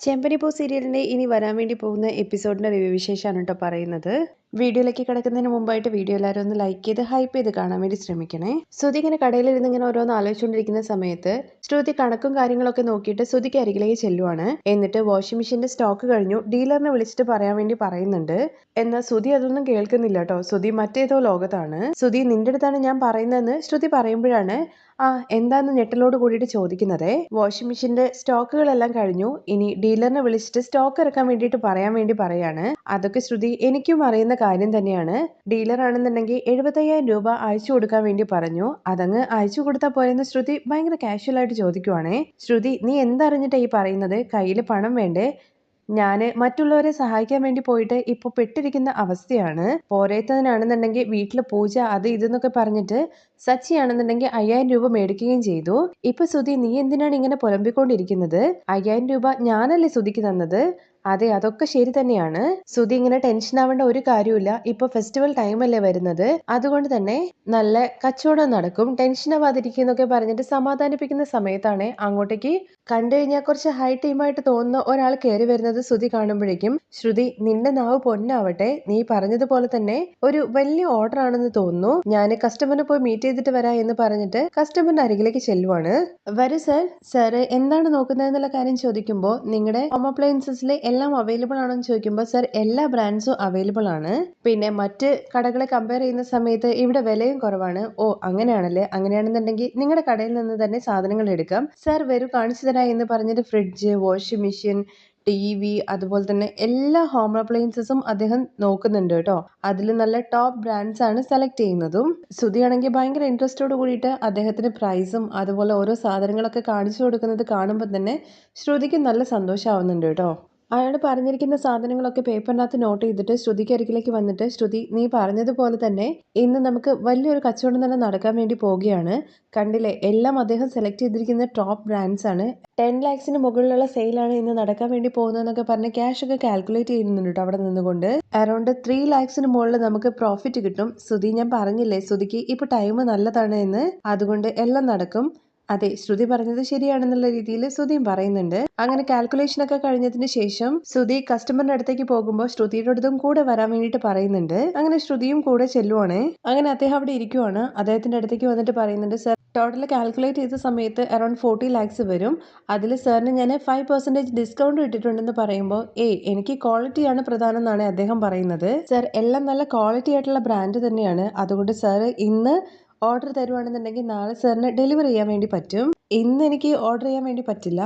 ചെമ്പനിപ്പൂ സീരിയലിൻ്റെ ഇനി വരാൻ വേണ്ടി പോകുന്ന എപ്പിസോഡിൻ്റെ റിവ്യൂ വിശേഷമാണ് കേട്ടോ പറയുന്നത്. വീഡിയോയിലേക്ക് കിടക്കുന്നതിന് മുമ്പായിട്ട് വീഡിയോ എല്ലാവരും ഒന്ന് ലൈക്ക് ചെയ്ത് ഹൈപ്പ് ചെയ്ത് കാണാൻ വേണ്ടി ശ്രമിക്കണേ. ശ്രുതി ഇങ്ങനെ കടയിലിരുന്ന് ഇങ്ങനെ ഓരോന്ന് ആലോചിച്ചുകൊണ്ടിരിക്കുന്ന സമയത്ത് ശ്രുതി കണക്കും കാര്യങ്ങളൊക്കെ നോക്കിയിട്ട് ശ്രുതിക്ക് അരികിലേക്ക് ചെല്ലുവാണ്. എന്നിട്ട് വാഷിംഗ് മെഷീൻ്റെ സ്റ്റോക്ക് കഴിഞ്ഞു, ഡീലറിനെ വിളിച്ചിട്ട് പറയാൻ വേണ്ടി പറയുന്നുണ്ട്. എന്നാൽ ശ്രുതി അതൊന്നും കേൾക്കുന്നില്ല കേട്ടോ. ശ്രുതി മറ്റേതോ ലോകത്താണ്. ശ്രുതി നിന്റെ അടുത്താണ് ഞാൻ പറയുന്നതെന്ന് ശ്രുതി പറയുമ്പോഴാണ് എന്താന്ന് ഞെട്ടലോട് കൂടിയിട്ട് ചോദിക്കുന്നത്. വാഷിംഗ് മെഷീന്റെ സ്റ്റോക്കുകളെല്ലാം കഴിഞ്ഞു, ഇനി ഡീലറിനെ വിളിച്ചിട്ട് സ്റ്റോക്ക് ഇറക്കാൻ വേണ്ടിയിട്ട് പറയാൻ വേണ്ടി പറയാണ്. അതൊക്കെ ശ്രുതി എനിക്കും അറിയുന്ന കാര്യം തന്നെയാണ്. ഡീലർ ആണെന്നുണ്ടെങ്കിൽ 75,000 രൂപ അയച്ചു കൊടുക്കാൻ വേണ്ടി പറഞ്ഞു. അതങ്ങ് അയച്ചു കൊടുത്താൽ പോരെന്ന് ശ്രുതി ഭയങ്കര കാഷ്വൽ ആയിട്ട് ചോദിക്കുവാണേ. ശ്രുതി നീ എന്തറിഞ്ഞിട്ടാ ഈ പറയുന്നത്? കയ്യിൽ പണം വേണ്ടേ? ഞാൻ മറ്റുള്ളവരെ സഹായിക്കാൻ വേണ്ടി പോയിട്ട് ഇപ്പോൾ പെട്ടിരിക്കുന്ന അവസ്ഥയാണ്. പോരേത്തതിനാണെന്നുണ്ടെങ്കിൽ വീട്ടിൽ പൂജ അത് ഇതെന്നൊക്കെ പറഞ്ഞിട്ട് സച്ചിയാണെന്നുണ്ടെങ്കിൽ 5,000 രൂപ മേടിക്കുകയും ചെയ്തു. ഇപ്പൊ സുധി നീ എന്തിനാണ് ഇങ്ങനെ പുലമ്പിക്കൊണ്ടിരിക്കുന്നത്? 5,000 രൂപ ഞാനല്ലേ സുധിക്ക് തന്നത്? അതെ, അതൊക്കെ ശരി തന്നെയാണ്. സുധി ഇങ്ങനെ ടെൻഷൻ ആവേണ്ട ഒരു കാര്യമില്ല. ഇപ്പൊ ഫെസ്റ്റിവൽ ടൈം അല്ലേ വരുന്നത്, അതുകൊണ്ട് തന്നെ നല്ല കച്ചവടം നടക്കും, ടെൻഷൻ ആവാതിരിക്കുന്നൊക്കെ പറഞ്ഞിട്ട് സമാധാനിപ്പിക്കുന്ന സമയത്താണ് അങ്ങോട്ടേക്ക് കണ്ടു കഴിഞ്ഞാൽ കുറച്ച് ഹൈ ടീമായിട്ട് തോന്നുന്ന ഒരാൾ കയറി വരുന്നത് ശ്രുതി കാണുമ്പോഴേക്കും ശ്രുതി നിന്റെ നാവ് പൊന്നാവട്ടെ, നീ പറഞ്ഞതുപോലെ തന്നെ ഒരു വലിയ ഓർഡർ ആണെന്ന് തോന്നുന്നു, ഞാൻ കസ്റ്റമറിനെ പോയി മീറ്റ് ചെയ്തിട്ട് വരാം എന്ന് പറഞ്ഞിട്ട് കസ്റ്റമറിന്റെ അരികിലേക്ക് ചെല്ലുവാണ്. വരൂ സർ. സാറ് എന്താണ് നോക്കുന്നതെന്നുള്ള കാര്യം ചോദിക്കുമ്പോൾ നിങ്ങളുടെ ഹോം അപ്ലയൻസസിലെ എല്ലാം അവൈലബിൾ ആണെന്ന് ചോദിക്കുമ്പോൾ സർ എല്ലാ ബ്രാൻഡ്സും അവൈലബിൾ ആണ്, പിന്നെ മറ്റ് കടകളെ കമ്പയർ ചെയ്യുന്ന സമയത്ത് ഇവിടെ വിലയും കുറവാണ്. ഓ അങ്ങനെയാണല്ലേ, അങ്ങനെയാണെന്നുണ്ടെങ്കിൽ നിങ്ങളുടെ കടയിൽ നിന്ന് തന്നെ സാധനങ്ങൾ എടുക്കാം. സർ വരൂ കാണിച്ചു തരാം എന്ന് പറഞ്ഞിട്ട് ഫ്രിഡ്ജ്, വാഷിംഗ് മെഷീൻ, TV, അതുപോലെ തന്നെ എല്ലാ ഹോം അപ്ലയൻസസും അദ്ദേഹം നോക്കുന്നുണ്ട് കേട്ടോ. അതിൽ നല്ല ടോപ്പ് ബ്രാൻഡ്സ് ആണ് സെലക്ട് ചെയ്യുന്നതും. ശ്രുതിയാണെങ്കിൽ ഭയങ്കര ഇൻട്രസ്റ്റോട് കൂടിയിട്ട് അദ്ദേഹത്തിന് പ്രൈസും അതുപോലെ ഓരോ സാധനങ്ങളൊക്കെ കാണിച്ചു കൊടുക്കുന്നത് കാണുമ്പോൾ തന്നെ ശ്രുതിക്ക് നല്ല സന്തോഷമാവുന്നുണ്ട് കേട്ടോ. അയാൾ പറഞ്ഞിരിക്കുന്ന സാധനങ്ങളൊക്കെ പേപ്പറിനകത്ത് നോട്ട് ചെയ്തിട്ട് ശ്രുതിക്ക് അരികിലേക്ക് വന്നിട്ട് ശ്രുതി നീ പറഞ്ഞതുപോലെ തന്നെ ഇന്ന് നമുക്ക് വലിയൊരു കച്ചവടം തന്നെ നടക്കാൻ വേണ്ടി പോവുകയാണ്. കണ്ടില്ലേ, എല്ലാം അദ്ദേഹം സെലക്ട് ചെയ്തിരിക്കുന്ന ടോപ്പ് ബ്രാൻഡ്സ് ആണ്. 10 lakhsന് മുകളിലുള്ള സെയിലാണ് ഇന്ന് നടക്കാൻ വേണ്ടി പോകുന്നതെന്നൊക്കെ പറഞ്ഞ് ക്യാഷ് ഒക്കെ കാൽക്കുലേറ്റ് ചെയ്യുന്നുണ്ട് കേട്ടോ അവിടെ നിന്നുകൊണ്ട്. അറൗണ്ട് 3 lakhsന് മുകളിൽ നമുക്ക് പ്രോഫിറ്റ് കിട്ടും. ശ്രുതി ഞാൻ പറഞ്ഞില്ലേ ശ്രുതിക്ക് ഇപ്പൊ ടൈം നല്ലതാണ് എന്ന്, അതുകൊണ്ട് എല്ലാം നടക്കും. അതെ, ശ്രുതി പറഞ്ഞത് ശരിയാണെന്നുള്ള രീതിയിൽ ശ്രുതിയും പറയുന്നുണ്ട്. അങ്ങനെ കാൽക്കുലേഷൻ ഒക്കെ കഴിഞ്ഞതിന് ശേഷം ശ്രുതി കസ്റ്റമറിന്റെ അടുത്തേക്ക് പോകുമ്പോൾ ശ്രുതിയുടെ അടുത്തും കൂടെ വരാൻ വേണ്ടിയിട്ട് പറയുന്നുണ്ട്. അങ്ങനെ ശ്രുതിയും കൂടെ ചെല്ലുവാണ്. അങ്ങനെ അദ്ദേഹം അവിടെ ഇരിക്കുവാണ്. അദ്ദേഹത്തിന്റെ അടുത്തേക്ക് വന്നിട്ട് പറയുന്നുണ്ട്, സർ ടോട്ടൽ കാൽക്കുലേറ്റ് ചെയ്ത സമയത്ത് അറൌണ്ട് 40 lakhs വരും. അതിൽ സാറിന് ഞാൻ 5% ഡിസ്കൗണ്ട് ഇട്ടിട്ടുണ്ടെന്ന് പറയുമ്പോൾ എനിക്ക് ക്വാളിറ്റിയാണ് പ്രധാനം എന്നാണ് അദ്ദേഹം പറയുന്നത്. സർ എല്ലാം നല്ല ക്വാളിറ്റി ആയിട്ടുള്ള ബ്രാൻഡ് തന്നെയാണ്, അതുകൊണ്ട് സാർ ഇന്ന് ഓർഡർ തരുവാണെന്നുണ്ടെങ്കിൽ നാളെ സാറിന് ഡെലിവറി ചെയ്യാൻ വേണ്ടി പറ്റും. ഇന്ന് എനിക്ക് ഓർഡർ ചെയ്യാൻ വേണ്ടി പറ്റില്ല.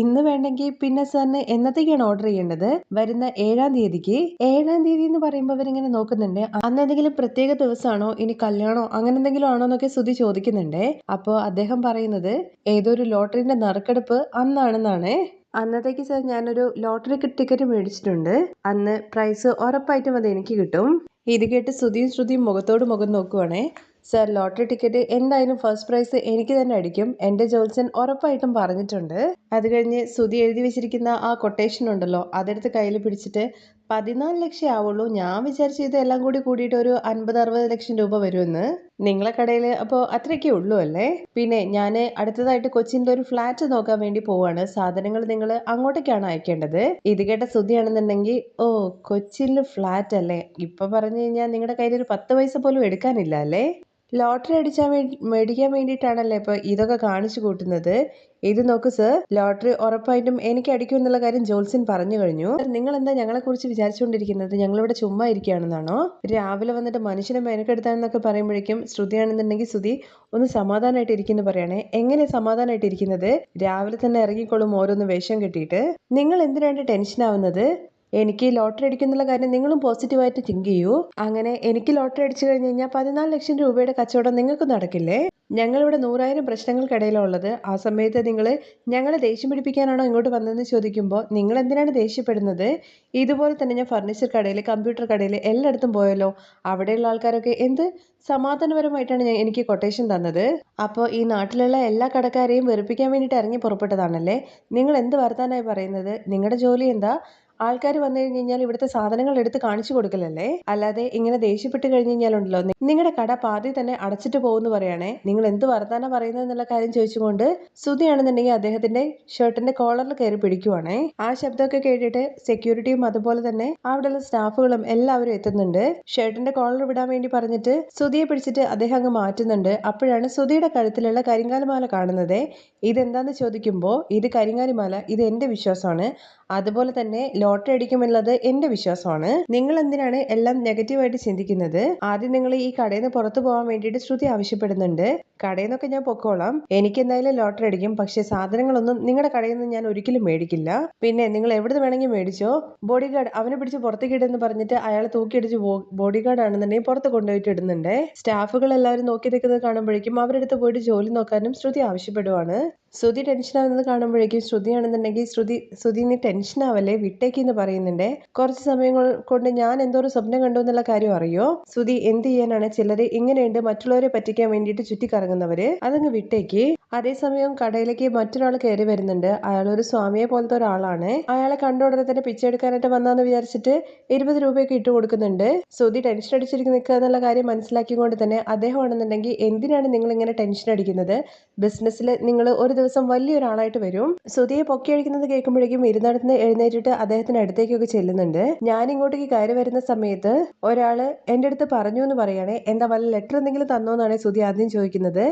ഇന്ന് വേണ്ടെങ്കിൽ പിന്നെ സാറിന് എന്നത്തേക്കാണ് ഓർഡർ ചെയ്യേണ്ടത്? വരുന്ന 7-ാം തീയതിക്ക്. 7-ാം തീയതി എന്ന് പറയുമ്പോൾ അവരിങ്ങനെ നോക്കുന്നുണ്ട്. അന്ന് എന്തെങ്കിലും പ്രത്യേക ദിവസമാണോ, ഇനി കല്യാണോ അങ്ങനെ എന്തെങ്കിലും ആണോ എന്നൊക്കെ ശ്രുതി ചോദിക്കുന്നുണ്ട്. അപ്പോൾ അദ്ദേഹം പറയുന്നത് ഏതൊരു ലോട്ടറിന്റെ നറുക്കെടുപ്പ് അന്നാണെന്നാണ്. അന്നത്തേക്ക് സാർ ഞാനൊരു ലോട്ടറി ടിക്കറ്റ് മേടിച്ചിട്ടുണ്ട്, അന്ന് പ്രൈസ് ഉറപ്പായിട്ടും അത് എനിക്ക് കിട്ടും. ഇത് കേട്ട് ശ്രുതിയും മുഖത്തോട് മുഖം നോക്കുവാണേ. സർ ലോട്ടറി ടിക്കറ്റ് എന്തായാലും ഫസ്റ്റ് പ്രൈസ് എനിക്ക് തന്നെ അടിക്കും, എൻ്റെ ജോത്സ്യൻ ഉറപ്പായിട്ടും പറഞ്ഞിട്ടുണ്ട്. അത് കഴിഞ്ഞ് ശ്രുതി എഴുതി വെച്ചിരിക്കുന്ന ആ കൊട്ടേഷൻ ഉണ്ടല്ലോ, അതെടുത്ത് കയ്യിൽ പിടിച്ചിട്ട് 14 ലക്ഷം ആവുള്ളൂ, ഞാൻ വിചാരിച്ചത് എല്ലാം കൂടി കൂടിയിട്ട് ഒരു 50-60 ലക്ഷം രൂപ വരുമെന്ന്. നിങ്ങളെ കടയിൽ അപ്പോൾ അത്രയൊക്കെ ഉള്ളൂ അല്ലേ? പിന്നെ ഞാൻ അടുത്തതായിട്ട് കൊച്ചിൻ്റെ ഒരു ഫ്ലാറ്റ് നോക്കാൻ വേണ്ടി പോവാണ്, സാധനങ്ങൾ നിങ്ങൾ അങ്ങോട്ടേക്കാണ് അയക്കേണ്ടത്. ഇത് കേട്ട ശ്രുതിയാണെന്നുണ്ടെങ്കിൽ ഓ കൊച്ചിയിൽ ഫ്ലാറ്റ് അല്ലേ, ഇപ്പൊ പറഞ്ഞു കഴിഞ്ഞാൽ നിങ്ങളുടെ കയ്യിൽ ഒരു 10 പൈസ പോലും എടുക്കാനില്ല അല്ലേ? ലോട്ടറി മേടിക്കാൻ വേണ്ടിയിട്ടാണല്ലേ ഇപ്പൊ ഇതൊക്കെ കാണിച്ചു കൂട്ടുന്നത്? ഇത് നോക്കൂ സർ, ലോട്ടറി ഉറപ്പായിട്ടും എനിക്ക് അടിക്കും എന്നുള്ള കാര്യം ജോത്സ്യൻ പറഞ്ഞു കഴിഞ്ഞു. നിങ്ങൾ എന്താ ഞങ്ങളെ കുറിച്ച് വിചാരിച്ചുകൊണ്ടിരിക്കുന്നത്? ഞങ്ങളിവിടെ ചുമ്മാ ഇരിക്കുകയാണെന്നാണോ? രാവിലെ വന്നിട്ട് മനുഷ്യനെ മെനക്കെടുത്താണെന്നൊക്കെ പറയുമ്പോഴേക്കും ശ്രുതിയാണെന്നുണ്ടെങ്കിൽ ശ്രുതി ഒന്ന് സമാധാനമായിട്ട് ഇരിക്കുന്നു പറയണേ. എങ്ങനെ സമാധാനമായിട്ട് ഇരിക്കുന്നത്? രാവിലെ തന്നെ ഇറങ്ങിക്കോളും ഓരോന്ന് വേഷം കെട്ടിയിട്ട്. നിങ്ങൾ എന്തിനാണ് ടെൻഷൻ ആവുന്നത്? എനിക്ക് ലോട്ടറി അടിക്കുന്നുള്ള കാര്യം നിങ്ങളും പോസിറ്റീവായിട്ട് തിങ്ക് ചെയ്യൂ. അങ്ങനെ എനിക്ക് ലോട്ടറി അടിച്ചു കഴിഞ്ഞ് കഴിഞ്ഞാൽ 14 ലക്ഷം രൂപയുടെ കച്ചവടം നിങ്ങൾക്ക് നടക്കില്ലേ? ഞങ്ങളിവിടെ 100,000 പ്രശ്നങ്ങൾക്കിടയിലുള്ളത്. ആ സമയത്ത് നിങ്ങൾ ഞങ്ങളെ ദേഷ്യം പിടിപ്പിക്കാനാണോ ഇങ്ങോട്ട് വന്നതെന്ന് ചോദിക്കുമ്പോൾ നിങ്ങൾ എന്തിനാണ് ദേഷ്യപ്പെടുന്നത്? ഇതുപോലെ തന്നെ ഞാൻ ഫർണിച്ചർ കടയിൽ, കമ്പ്യൂട്ടർ കടയിൽ എല്ലായിടത്തും പോയല്ലോ, അവിടെയുള്ള ആൾക്കാരൊക്കെ എന്ത് സമാധാനപരമായിട്ടാണ് എനിക്ക് കൊട്ടേഷൻ തന്നത്. അപ്പോൾ ഈ നാട്ടിലുള്ള എല്ലാ കടക്കാരെയും വെറുപ്പിക്കാൻ വേണ്ടിയിട്ട് ഇറങ്ങി പുറപ്പെട്ടതാണല്ലേ? നിങ്ങൾ എന്ത് വർത്താനായി പറയുന്നത്? നിങ്ങളുടെ ജോലി എന്താ? ആൾക്കാർ വന്നു കഴിഞ്ഞ് കഴിഞ്ഞാൽ ഇവിടുത്തെ സാധനങ്ങൾ എടുത്ത് കാണിച്ചു കൊടുക്കലല്ലേ, അല്ലാതെ ഇങ്ങനെ ദേഷ്യപ്പെട്ട് കഴിഞ്ഞ് കഴിഞ്ഞാലുണ്ടല്ലോ നിങ്ങളുടെ കട പാതി തന്നെ അടച്ചിട്ട് പോകുമെന്ന് പറയണേ. നിങ്ങൾ എന്ത് വർത്താനം പറയുന്നത് എന്നുള്ള കാര്യം ചോദിച്ചുകൊണ്ട് ശ്രുതിയാണെന്നുണ്ടെങ്കിൽ അദ്ദേഹത്തിന്റെ ഷർട്ടിന്റെ കോളറിൽ കയറി പിടിക്കുവാണേ. ആ ശബ്ദമൊക്കെ കേട്ടിട്ട് സെക്യൂരിറ്റിയും അതുപോലെ തന്നെ അവിടെയുള്ള സ്റ്റാഫുകളും എല്ലാവരും എത്തുന്നുണ്ട്. ഷർട്ടിന്റെ കോളർ വിടാൻ വേണ്ടി പറഞ്ഞിട്ട് ശ്രുതിയെ പിടിച്ചിട്ട് അദ്ദേഹം അങ്ങ് മാറ്റുന്നുണ്ട്. അപ്പോഴാണ് ശ്രുതിയുടെ കഴുത്തിലുള്ള കരിങ്കാലിമാല കാണുന്നത്. ഇതെന്താന്ന് ചോദിക്കുമ്പോൾ ഇത് കരിങ്കാലിമാല, ഇത് എന്റെ വിശ്വാസമാണ്, അതുപോലെ തന്നെ ലോട്ടറി അടിക്കുമെന്നുള്ളത് എന്റെ വിശ്വാസമാണ്. നിങ്ങൾ എന്തിനാണ് എല്ലാം നെഗറ്റീവായിട്ട് ചിന്തിക്കുന്നത്? ആദ്യം നിങ്ങൾ ഈ കടയിൽ നിന്ന് പുറത്തു പോകാൻ വേണ്ടിയിട്ട് ശ്രുതി ആവശ്യപ്പെടുന്നുണ്ട്. കടയിൽ നിന്നൊക്കെ ഞാൻ പൊക്കോളാം, എനിക്ക് എന്തായാലും ലോട്ടറി അടിക്കും, പക്ഷെ സാധനങ്ങളൊന്നും നിങ്ങളുടെ കടയിൽ നിന്ന് ഞാൻ ഒരിക്കലും മേടിക്കില്ല. പിന്നെ നിങ്ങൾ എവിടെ വേണമെങ്കിൽ മേടിച്ചോ. ബോഡി ഗാർഡ് അവനെ പിടിച്ച് പുറത്തേക്ക് ഇടുന്ന് പറഞ്ഞിട്ട് അയാൾ തൂക്കിയടിച്ച് ബോഡി ഗാർഡ് ആണെന്നുണ്ടെങ്കിൽ പുറത്ത് കൊണ്ടുപോയിട്ട് ഇടുന്നുണ്ട്. സ്റ്റാഫുകൾ എല്ലാവരും നോക്കി നിൽക്കുന്നത് കാണുമ്പോഴേക്കും അവരെടുത്ത് പോയിട്ട് ജോലി നോക്കാനും ശ്രുതി ആവശ്യപ്പെടുവാണ്. ശ്രുതി ടെൻഷൻ ആവുന്നത് കാണുമ്പോഴേക്കും ശ്രുതിയാണെന്നുണ്ടെങ്കിൽ ശ്രുതി നീ ടെൻഷൻ ആവല്ലേ, വിട്ടേക്ക് എന്ന് പറയുന്നുണ്ട്. കുറച്ച് സമയങ്ങൾ കൊണ്ട് ഞാൻ എന്തോ ഒരു സ്വപ്നം കണ്ടു എന്നുള്ള കാര്യം അറിയോ? ശ്രുതി എന്ത് ചെയ്യാനാണ്, ചിലര് ഇങ്ങനെയുണ്ട് മറ്റുള്ളവരെ പറ്റിക്കാൻ വേണ്ടിയിട്ട് ചുറ്റിക്കറങ്ങുന്നവര്, അതങ്ങ് വിട്ടേക്ക്. അതേസമയം കടയിലേക്ക് മറ്റൊരാൾ കയറി വരുന്നുണ്ട്. അയാൾ ഒരു സ്വാമിയെ പോലത്തെ ഒരാളാണ്. അയാളെ കണ്ട ഉടനെ തന്നെ പിച്ചെടുക്കാനായിട്ട് വന്നാന്ന് വിചാരിച്ചിട്ട് 20 രൂപയൊക്കെ ഇട്ട് കൊടുക്കുന്നുണ്ട്. ശ്രുതി ടെൻഷൻ അടിച്ചിരിക്കും നിൽക്കുക എന്നുള്ള കാര്യം മനസ്സിലാക്കിക്കൊണ്ട് തന്നെ അദ്ദേഹം ആണെന്നുണ്ടെങ്കിൽ എന്തിനാണ് നിങ്ങൾ ഇങ്ങനെ ടെൻഷൻ അടിക്കുന്നത്, ബിസിനസ്സിൽ നിങ്ങൾ ഒരു ദിവസം വലിയൊരാളായിട്ട് വരും. ശ്രുതിയെ പൊക്കി അടിക്കുന്നത് കേൾക്കുമ്പോഴേക്കും ഇരുന്നിടത്ത് എഴുന്നേറ്റിട്ട് അദ്ദേഹത്തിന് അടുത്തേക്കൊക്കെ ചെല്ലുന്നുണ്ട്. ഞാൻ ഇങ്ങോട്ടേക്ക് കയറി വരുന്ന സമയത്ത് ഒരാള് എന്റെ അടുത്ത് പറഞ്ഞു എന്ന് പറയണേ. എന്താ വല്ല ലെറ്റർ എന്തെങ്കിലും തന്നോന്നാണ് ശ്രുതി ആദ്യം ചോദിക്കുന്നത്.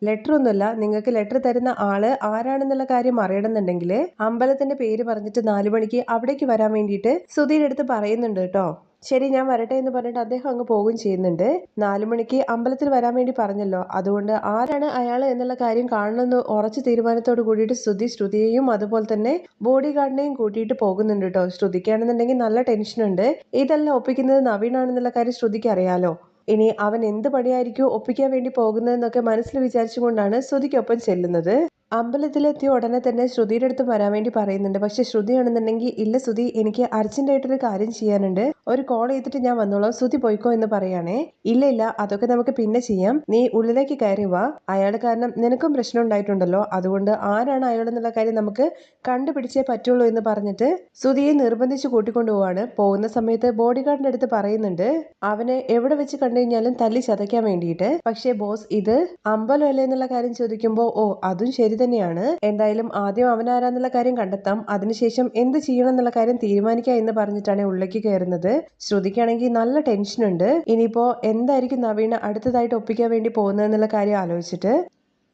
ലെറ്റർ ഒന്നുമല്ല, നിങ്ങൾക്ക് ലെറ്റർ തരുന്ന ആള് ആരാണെന്നുള്ള കാര്യം അറിയണമെന്നുണ്ടെങ്കിൽ അമ്പലത്തിന്റെ പേര് പറഞ്ഞിട്ട് 4 മണിക്ക് അവിടേക്ക് വരാൻ വേണ്ടിയിട്ട് ശ്രുതിയുടെ അടുത്ത് പറയുന്നുണ്ട് കേട്ടോ. ശരി ഞാൻ വരട്ടെ എന്ന് പറഞ്ഞിട്ട് അദ്ദേഹം അങ്ങ് പോകുകയും ചെയ്യുന്നുണ്ട്. 4 മണിക്ക് അമ്പലത്തിൽ വരാൻ വേണ്ടി പറഞ്ഞല്ലോ, അതുകൊണ്ട് ആരാണ് അയാൾ എന്നുള്ള കാര്യം കാണണമെന്ന് ഉറച്ച തീരുമാനത്തോട് കൂടിയിട്ട് ശ്രുതിയെയും അതുപോലെ തന്നെ ബോഡി ഗാർഡിനെയും കൂട്ടിയിട്ട് പോകുന്നുണ്ട് കേട്ടോ. ശ്രുതിക്കാണെന്നുണ്ടെങ്കിൽ നല്ല ടെൻഷനുണ്ട്. ഇതെല്ലാം ഒപ്പിക്കുന്നത് നവീനാണെന്നുള്ള കാര്യം ശ്രുതിക്ക് അറിയാലോ. ഇനി അവൻ എന്ത് പണിയായിരിക്കും ഒപ്പിക്കാൻ വേണ്ടി പോകുന്നതെന്നൊക്കെ മനസ്സിൽ വിചാരിച്ചുകൊണ്ടാണ് ശ്രുതിക്കൊപ്പം ചെല്ലുന്നത്. അമ്പലത്തിലെത്തിയ ഉടനെ തന്നെ ശ്രുതിയുടെ അടുത്ത് വരാൻ വേണ്ടി പറയുന്നുണ്ട്. പക്ഷെ ശ്രുതിയാണെന്നുണ്ടെങ്കിൽ ഇല്ല ശ്രുതി, എനിക്ക് അർജന്റായിട്ടൊരു കാര്യം ചെയ്യാനുണ്ട്, ഒരു കോൾ ചെയ്തിട്ട് ഞാൻ വന്നോളാം, ശ്രുതി പോയിക്കോ എന്ന് പറയാണേ. ഇല്ല അതൊക്കെ നമുക്ക് പിന്നെ ചെയ്യാം, നീ ഉള്ളിലേക്ക് കയറി വാ, അയാൾ കാരണം നിനക്കും പ്രശ്നം ഉണ്ടായിട്ടുണ്ടല്ലോ, അതുകൊണ്ട് ആരാണ് അയാളെന്നുള്ള കാര്യം നമുക്ക് കണ്ടുപിടിച്ചേ പറ്റുള്ളൂ എന്ന് പറഞ്ഞിട്ട് ശ്രുതിയെ നിർബന്ധിച്ച് കൂട്ടിക്കൊണ്ടുപോവാണ്. പോകുന്ന സമയത്ത് ബോഡി ഗാർഡിന്റെ അടുത്ത് പറയുന്നുണ്ട് അവനെ എവിടെ വെച്ച് കണ്ടു കഴിഞ്ഞാലും തല്ലി ചതയ്ക്കാൻ വേണ്ടിയിട്ട്. പക്ഷേ ബോസ് ഇത് അമ്പലമല്ലേ എന്നുള്ള കാര്യം ചോദിക്കുമ്പോൾ ഓ അതും ശരി തന്നെയാണ്, എന്തായാലും ആദ്യം അവനാരാന്നുള്ള കാര്യം കണ്ടെത്താം, അതിനുശേഷം എന്ത് ചെയ്യണം എന്നുള്ള കാര്യം തീരുമാനിക്കാം എന്ന് പറഞ്ഞിട്ടാണ് ഉള്ളിലേക്ക് കയറുന്നത്. ശ്രുതിക്കാണെങ്കിൽ നല്ല ടെൻഷനുണ്ട്. ഇനിയിപ്പോ എന്തായിരിക്കും നവീന അടുത്തതായിട്ട് ഒപ്പിക്കാൻ വേണ്ടി പോകുന്നതെന്നുള്ള കാര്യം ആലോചിച്ചിട്ട്.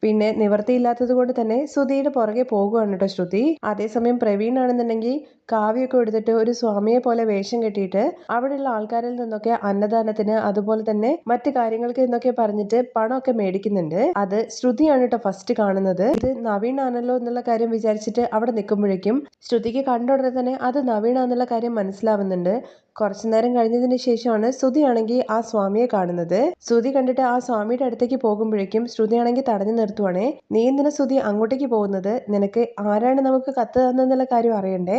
പിന്നെ നിവർത്തിയില്ലാത്തത് കൊണ്ട് തന്നെ ശ്രുതിയുടെ പുറകെ പോകുകയാണ് കേട്ടോ ശ്രുതി. അതേസമയം പ്രവീൺ ആണെന്നുണ്ടെങ്കിൽ കാവ്യൊക്കെ എടുത്തിട്ട് ഒരു സ്വാമിയെ പോലെ വേഷം കെട്ടിയിട്ട് അവിടെയുള്ള ആൾക്കാരിൽ നിന്നൊക്കെ അന്നദാനത്തിന് അതുപോലെ തന്നെ മറ്റു കാര്യങ്ങൾക്ക് എന്നൊക്കെ പറഞ്ഞിട്ട് പണമൊക്കെ മേടിക്കുന്നുണ്ട്. അത് ശ്രുതിയാണ് കേട്ടോ ഫസ്റ്റ് കാണുന്നത്. ഇത് നവീൺ ആണല്ലോ എന്നുള്ള കാര്യം വിചാരിച്ചിട്ട് അവിടെ നിൽക്കുമ്പോഴേക്കും ശ്രുതിക്ക് കണ്ട ഉടനെ തന്നെ അത് നവീണാന്നുള്ള കാര്യം മനസ്സിലാവുന്നുണ്ട്. കുറച്ചു നേരം കഴിഞ്ഞതിന് ശേഷമാണ് ശ്രുതിയാണെങ്കിൽ ആ സ്വാമിയെ കാണുന്നത്. ശ്രുതി കണ്ടിട്ട് ആ സ്വാമിയുടെ അടുത്തേക്ക് പോകുമ്പോഴേക്കും ശ്രുതിയാണെങ്കിൽ തടഞ്ഞു നിർത്തുവാണേ. നീ എന്തിനാ ശ്രുതി അങ്ങോട്ടേക്ക് പോകുന്നത്, നിനക്ക് ആരാണ് നമുക്ക് കത്ത് തന്നെന്നുള്ള കാര്യം അറിയണ്ടേ,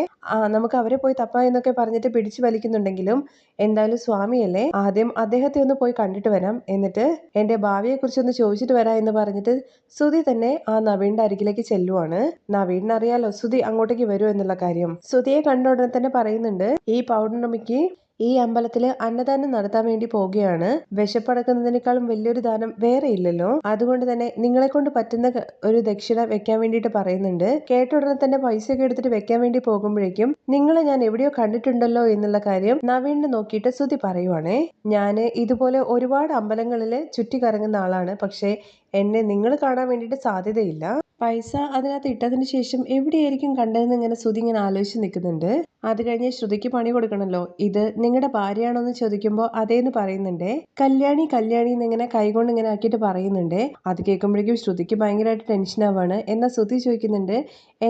നമുക്ക് അവരെ പോയി തപ്പാ എന്നൊക്കെ പറഞ്ഞിട്ട് പിടിച്ചു വലിക്കുന്നുണ്ടെങ്കിലും എന്തായാലും സ്വാമിയല്ലേ, ആദ്യം അദ്ദേഹത്തെ ഒന്ന് പോയി കണ്ടിട്ട് വരാം, എന്നിട്ട് എന്റെ ഭാവിയെ കുറിച്ചൊന്ന് ചോദിച്ചിട്ട് വരാം എന്ന് പറഞ്ഞിട്ട് ശ്രുതി തന്നെ ആ നവീന്റെ അരികിലേക്ക് ചെല്ലുവാണ്. നവീനെ അറിയാലോ ശ്രുതി അങ്ങോട്ടേക്ക് വരും എന്നുള്ള കാര്യം. ശ്രുതിയെ കണ്ട ഉടനെ തന്നെ പറയുന്നുണ്ട് ഈ പൗർണമിക്ക് ഈ അമ്പലത്തില് അന്നദാനം നടത്താൻ വേണ്ടി പോവുകയാണ്, വിശപ്പടക്കുന്നതിനേക്കാളും വലിയൊരു ദാനം വേറെ ഇല്ലല്ലോ, അതുകൊണ്ട് തന്നെ നിങ്ങളെ കൊണ്ട് പറ്റുന്ന ഒരു ദക്ഷിണ വെക്കാൻ വേണ്ടിയിട്ട് പറയുന്നുണ്ട്. കേട്ട ഉടനെ തന്നെ പൈസയൊക്കെ എടുത്തിട്ട് വെക്കാൻ വേണ്ടി പോകുമ്പോഴേക്കും നിങ്ങളെ ഞാൻ എവിടെയോ കണ്ടിട്ടുണ്ടല്ലോ എന്നുള്ള കാര്യം നവീനെ നോക്കിയിട്ട് ശ്രുതി പറയുവാണേ. ഞാന് ഇതുപോലെ ഒരുപാട് അമ്പലങ്ങളിൽ ചുറ്റിക്കറങ്ങുന്ന ആളാണ്, പക്ഷെ എന്നെ നിങ്ങൾ കാണാൻ വേണ്ടിയിട്ട് സാധ്യതയില്ല. പൈസ അതിനകത്ത് ഇട്ടതിന് ശേഷം എവിടെയായിരിക്കും കണ്ടതെന്ന് ഇങ്ങനെ ശ്രുതി ഇങ്ങനെ ആലോചിച്ച് നിൽക്കുന്നുണ്ട്. അത് കഴിഞ്ഞ് ശ്രുതിക്ക് പണി കൊടുക്കണല്ലോ. ഇത് നിങ്ങളുടെ ഭാര്യയാണോ എന്ന് ചോദിക്കുമ്പോൾ അതേന്ന് പറയുന്നുണ്ട്. കല്യാണി കല്യാണി എന്നിങ്ങനെ കൈകൊണ്ട് ഇങ്ങനെ ആക്കിയിട്ട് പറയുന്നുണ്ട്. അത് കേൾക്കുമ്പോഴേക്കും ശ്രുതിക്ക് ഭയങ്കരമായിട്ട് ടെൻഷൻ ആവാണ്. എന്നാൽ ശ്രുതി ചോദിക്കുന്നുണ്ട്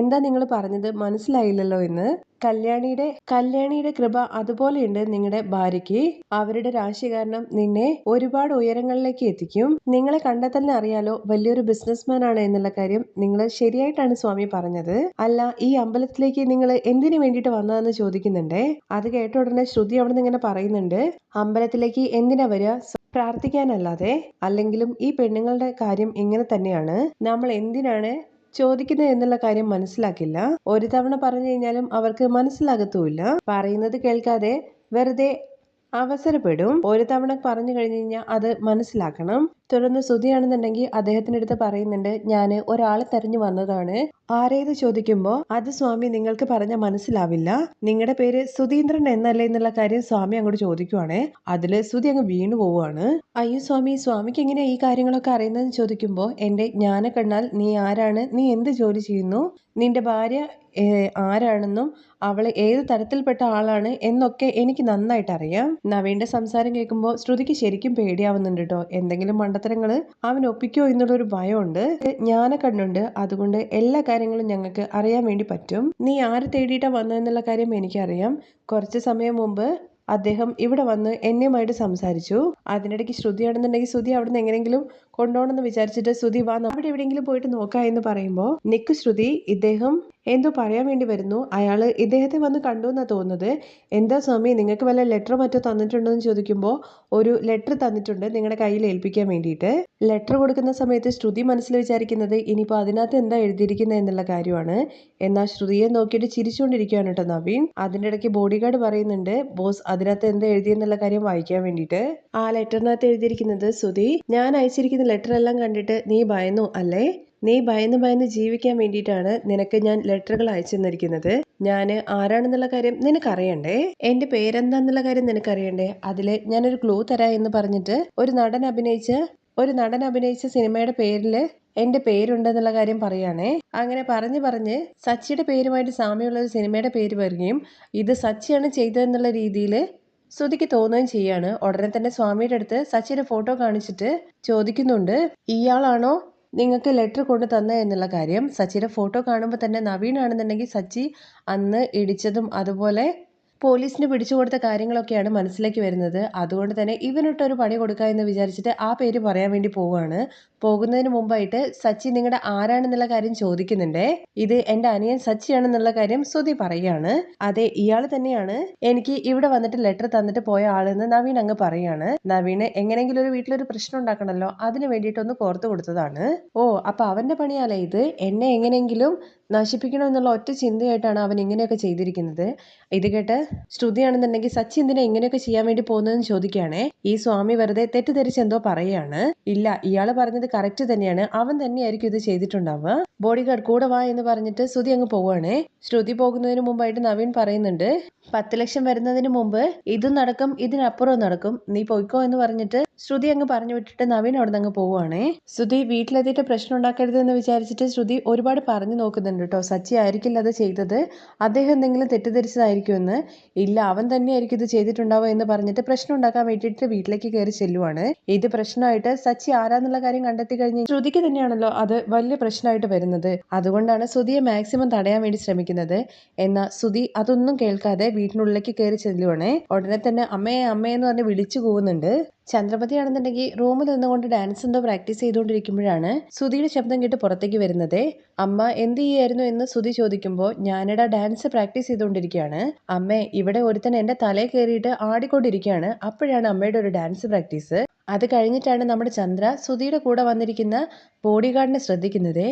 എന്താ നിങ്ങൾ പറഞ്ഞത് മനസ്സിലായില്ലല്ലോ എന്ന്. കല്യാണിയുടെ കൃപ അതുപോലെയുണ്ട് നിങ്ങളുടെ ഭാര്യയ്ക്ക്, അവരുടെ രാശി കാരണം നിന്നെ ഒരുപാട് ഉയരങ്ങളിലേക്ക് എത്തിക്കും. നിങ്ങളെ കണ്ടാൽ തന്നെ അറിയാലോ വലിയൊരു ബിസിനസ്മാൻ ആണ് എന്നുള്ള കാര്യം നിങ്ങൾ ശരിയായിട്ടാണ് സ്വാമി പറഞ്ഞത്. അല്ല ഈ അമ്പലത്തിലേക്ക് നിങ്ങൾ എന്തിനു വേണ്ടിയിട്ട് വന്നതെന്ന് ചോദിക്കുന്നുണ്ടേ. അത് കേട്ട ഉടനെ ശ്രുതി അവിടെ നിന്ന് ഇങ്ങനെ പറയുന്നുണ്ട് അമ്പലത്തിലേക്ക് എന്തിനാ വരിക, പ്രാർത്ഥിക്കാനല്ലാതെ. അല്ലെങ്കിലും ഈ പെണ്ണുങ്ങളുടെ കാര്യം ഇങ്ങനെ തന്നെയാണ്, നമ്മൾ എന്തിനാണ് ചോദിക്കുന്നത് എന്നുള്ള കാര്യം മനസ്സിലാക്കില്ല. ഒരു തവണ പറഞ്ഞു കഴിഞ്ഞാലും അവർക്ക് മനസ്സിലാകത്തുമില്ല. പറയുന്നത് കേൾക്കാതെ വെറുതെ അവസരപ്പെടും. ഒരു തവണ പറഞ്ഞു കഴിഞ്ഞു കഴിഞ്ഞാൽ അത് മനസ്സിലാക്കണം. തുടർന്ന് സുധിയാണെന്നുണ്ടെങ്കിൽ അദ്ദേഹത്തിന്റെ അടുത്ത് പറയുന്നുണ്ട്, ഞാൻ ഒരാളെ തെരഞ്ഞു വന്നതാണ്. ആരേത് ചോദിക്കുമ്പോൾ അത് സ്വാമി നിങ്ങൾക്ക് പറഞ്ഞ മനസ്സിലാവില്ല, നിങ്ങളുടെ പേര് സുധീന്ദ്രൻ എന്നല്ലേ എന്നുള്ള കാര്യം സ്വാമി അങ്ങോട്ട് ചോദിക്കുവാണേ. അതില് സുധി അങ്ങ് വീണു പോവുകയാണ്. അയ്യോ സ്വാമി, സ്വാമിക്ക് എങ്ങനെയാ ഈ കാര്യങ്ങളൊക്കെ അറിയുന്നതെന്ന് ചോദിക്കുമ്പോൾ, എന്റെ ജ്ഞാന കണ്ണാൽ നീ ആരാണ്, നീ എന്ത് ജോലി ചെയ്യുന്നു, നിന്റെ ഭാര്യ ആരാണെന്നും അവള് ഏത് തരത്തിൽപ്പെട്ട ആളാണ് എന്നൊക്കെ എനിക്ക് നന്നായിട്ട് അറിയാം. നവീന്റെ സംസാരം കേൾക്കുമ്പോൾ ശ്രുതിക്ക് ശരിക്കും പേടിയാവുന്നുണ്ട് കേട്ടോ. എന്തെങ്കിലും മണ്ടത്തരങ്ങള് അവൻ ഒപ്പിക്കോ എന്നുള്ളൊരു ഭയമുണ്ട്. ജ്ഞാന കണ്ണുണ്ട്, അതുകൊണ്ട് എല്ലാ കാര്യങ്ങളും ഞങ്ങൾക്ക് അറിയാൻ വേണ്ടി പറ്റും. നീ ആരെ തേടിയിട്ടാ വന്നതെന്നുള്ള കാര്യം എനിക്കറിയാം. കുറച്ച് സമയം മുമ്പ് അദ്ദേഹം ഇവിടെ വന്ന് എന്നെയുമായിട്ട് സംസാരിച്ചു. അതിനിടയ്ക്ക് ശ്രുതിയാണെന്നുണ്ടെങ്കിൽ ശ്രുതി അവിടെ നിന്ന് എങ്ങനെയെങ്കിലും കൊണ്ടുപോകണമെന്ന് വിചാരിച്ചിട്ട് ശ്രുതി വാ അവിടെ എവിടെയെങ്കിലും പോയിട്ട് നോക്കാം എന്ന് പറയുമ്പോൾ, നിക്ക് ശ്രുതി, ഇദ്ദേഹം എന്തോ പറയാൻ വേണ്ടി വരുന്നു. അയാള് ഇദ്ദേഹത്തെ വന്ന് കണ്ടു എന്നാ തോന്നുന്നത്. എന്താ സ്വാമി, നിങ്ങൾക്ക് വല്ല ലെറ്റർ മറ്റോ തന്നിട്ടുണ്ടോ എന്ന് ചോദിക്കുമ്പോൾ, ഒരു ലെറ്റർ തന്നിട്ടുണ്ട് നിങ്ങളുടെ കയ്യിൽ ഏൽപ്പിക്കാൻ വേണ്ടിയിട്ട്. ലെറ്റർ കൊടുക്കുന്ന സമയത്ത് ശ്രുതി മനസ്സിൽ വിചാരിക്കുന്നത് ഇനിയിപ്പോൾ അതിനകത്ത് എന്താ എഴുതിയിരിക്കുന്നത് എന്നുള്ള കാര്യമാണ്. എന്നാൽ ശ്രുതിയെ നോക്കിയിട്ട് ചിരിച്ചുകൊണ്ടിരിക്കുകയാണ് കേട്ടോ നവീൻ. അതിൻ്റെ ഇടയ്ക്ക് ബോഡി ഗാർഡ് പറയുന്നുണ്ട്, ബോസ് അതിനകത്ത് എന്താ എഴുതിയെന്നുള്ള കാര്യം വായിക്കാൻ വേണ്ടിയിട്ട്. ആ ലെറ്ററിനകത്ത് എഴുതിയിരിക്കുന്നത്, ശ്രുതി, ഞാൻ അയച്ചിരിക്കുന്ന ലെറ്റർ എല്ലാം കണ്ടിട്ട് നീ ഭയന്നു അല്ലേ? നീ ഭയന്ന് ജീവിക്കാൻ വേണ്ടിയിട്ടാണ് നിനക്ക് ഞാൻ ലെറ്ററുകൾ അയച്ചു തന്നിരിക്കുന്നത്. ഞാൻ ആരാണെന്നുള്ള കാര്യം നിനക്കറിയണ്ടേ? എന്റെ പേരെന്താന്നുള്ള കാര്യം നിനക്കറിയണ്ടേ? അതില് ഞാനൊരു ക്ലൂ തരാം എന്ന് പറഞ്ഞിട്ട് ഒരു നടൻ അഭിനയിച്ച സിനിമയുടെ പേരില് എന്റെ പേരുണ്ടെന്നുള്ള കാര്യം പറയാണേ. അങ്ങനെ പറഞ്ഞ് സച്ചിയുടെ പേരുമായിട്ട് സാമ്യമുള്ള ഒരു സിനിമയുടെ പേര് പറയുകയും ഇത് സച്ചിയാണ് ചെയ്തതെന്നുള്ള രീതിയിൽ ശ്രുതിക്ക് തോന്നുകയും ചെയ്യാണ്. ഉടനെ തന്നെ സ്വാമിയുടെ അടുത്ത് സച്ചിയുടെ ഫോട്ടോ കാണിച്ചിട്ട് ചോദിക്കുന്നുണ്ട്, ഇയാളാണോ നിങ്ങൾക്ക് ലെറ്റർ കൊണ്ട് തന്നെ എന്നുള്ള കാര്യം. സച്ചിയുടെ ഫോട്ടോ കാണുമ്പോൾ തന്നെ നവീനാണെന്നുണ്ടെങ്കിൽ സച്ചി അന്ന് ഇടിച്ചതും അതുപോലെ പോലീസിന് പിടിച്ചു കൊടുത്ത കാര്യങ്ങളൊക്കെയാണ് മനസ്സിലേക്ക് വരുന്നത്. അതുകൊണ്ട് തന്നെ ഇവനിട്ടൊരു പണി കൊടുക്കുക എന്ന് വിചാരിച്ചിട്ട് ആ പേര് പറയാൻ വേണ്ടി പോവുകയാണ്. പോകുന്നതിന് മുമ്പായിട്ട് സച്ചി നിങ്ങളുടെ ആരാണെന്നുള്ള കാര്യം ചോദിക്കുന്നുണ്ടേ. ഇത് എൻ്റെ അനിയൻ സച്ചിയാണെന്നുള്ള കാര്യം ശ്രുതി പറയാണ്. അതെ, ഇയാൾ തന്നെയാണ് എനിക്ക് ഇവിടെ വന്നിട്ട് ലെറ്റർ തന്നിട്ട് പോയ ആളെന്ന് നവീൻ അങ്ങ് പറയാണ്. നവീന് എങ്ങനെയെങ്കിലും ഒരു വീട്ടിലൊരു പ്രശ്നം ഉണ്ടാക്കണമല്ലോ, അതിന് വേണ്ടിയിട്ടൊന്ന് കോർത്തു കൊടുത്തതാണ്. ഓ, അപ്പൊ അവന്റെ പണിയാലേ ഇത്, എന്നെ എങ്ങനെയെങ്കിലും നശിപ്പിക്കണം എന്നുള്ള ഒറ്റ ചിന്തയായിട്ടാണ് അവൻ ഇങ്ങനെയൊക്കെ ചെയ്തിരിക്കുന്നത്. ഇത് കേട്ട് ശ്രുതിയാണെന്നുണ്ടെങ്കിൽ സച്ചി എന്തിനാ ഇങ്ങനെയൊക്കെ ചെയ്യാൻ വേണ്ടി പോകുന്നതെന്ന് ചോദിക്കുകയാണേ. ഈ സ്വാമി വെറുതെ തെറ്റിദ്ധരിച്ച് എന്തോ പറയാണ്. ഇല്ല, ഇയാള് പറഞ്ഞത് കറക്റ്റ് തന്നെയാണ്, അവൻ തന്നെയായിരിക്കും ഇത് ചെയ്തിട്ടുണ്ടാവുക. ബോഡി ഗാർഡ് കൂടെ വാ എന്ന് പറഞ്ഞിട്ട് ശ്രുതി അങ്ങ് പോവുകയാണേ. ശ്രുതി പോകുന്നതിന് മുമ്പായിട്ട് നവീൻ പറയുന്നുണ്ട്, 10 ലക്ഷം വരുന്നതിന് മുമ്പ് ഇതും നടക്കും ഇതിനപ്പുറവും നടക്കും, നീ പോയിക്കോ എന്ന് പറഞ്ഞിട്ട് ശ്രുതി അങ്ങ് പറഞ്ഞു വിട്ടിട്ട് നവീൻ അവിടെ നിന്ന് അങ്ങ് പോവുകയാണേ. ശ്രുതി വീട്ടിലെത്തിയിട്ട് പ്രശ്നം ഉണ്ടാക്കരുത് എന്ന് വിചാരിച്ചിട്ട് ശ്രുതി ഒരുപാട് പറഞ്ഞു നോക്കുന്നുണ്ട് കേട്ടോ. സച്ചി ആയിരിക്കില്ല അത് ചെയ്തത്, അദ്ദേഹം എന്തെങ്കിലും തെറ്റിദ്ധരിച്ചതായിരിക്കുമെന്ന്. ഇല്ല, അവൻ തന്നെയായിരിക്കും ഇത് ചെയ്തിട്ടുണ്ടാവുക എന്ന് പറഞ്ഞിട്ട് പ്രശ്നം ഉണ്ടാക്കാൻ വേണ്ടിയിട്ട് വീട്ടിലേക്ക് കയറി ചെല്ലുവാണ്. ഇത് പ്രശ്നമായിട്ട് സച്ചി ആരാന്നുള്ള കാര്യം കണ്ടെത്തി കഴിഞ്ഞ് ശ്രുതിക്ക് തന്നെയാണല്ലോ അത് വലിയ പ്രശ്നമായിട്ട് വരുന്നത്. അതുകൊണ്ടാണ് ശ്രുതിയെ മാക്സിമം തടയാൻ വേണ്ടി ശ്രമിക്കുന്നത്. എന്നാൽ ശ്രുതി അതൊന്നും കേൾക്കാതെ വീട്ടിനുള്ളിലേക്ക് കയറി ചെല്ലുവാണേ. ഉടനെ തന്നെ അമ്മയെ അമ്മയെന്ന് പറഞ്ഞ് വിളിച്ചു പോകുന്നുണ്ട്. ചന്ദ്രമതി ആണെന്നുണ്ടെങ്കിൽ റൂമിൽ നിന്നുകൊണ്ട് ഡാൻസ് എന്തോ പ്രാക്ടീസ് ചെയ്തുകൊണ്ടിരിക്കുമ്പോഴാണ് ശ്രുതിയുടെ ശബ്ദം കേട്ട് പുറത്തേക്ക് വരുന്നത്. അമ്മ എന്ത് ചെയ്യായിരുന്നു എന്ന് ശ്രുതി ചോദിക്കുമ്പോൾ, ഞാനിടാ ഡാൻസ് പ്രാക്ടീസ് ചെയ്തുകൊണ്ടിരിക്കുകയാണ് അമ്മേ, ഇവിടെ ഒരുത്തൻ എന്റെ തലയിൽ കയറിയിട്ട് ആടിക്കൊണ്ടിരിക്കുകയാണ്. അപ്പോഴാണ് അമ്മയുടെ ഒരു ഡാൻസ് പ്രാക്ടീസ്. അത് കഴിഞ്ഞിട്ടാണ് നമ്മുടെ ചന്ദ്ര ശ്രുതിയുടെ കൂടെ വന്നിരിക്കുന്ന ബോഡി ഗാർഡിനെ ശ്രദ്ധിക്കുന്നത്.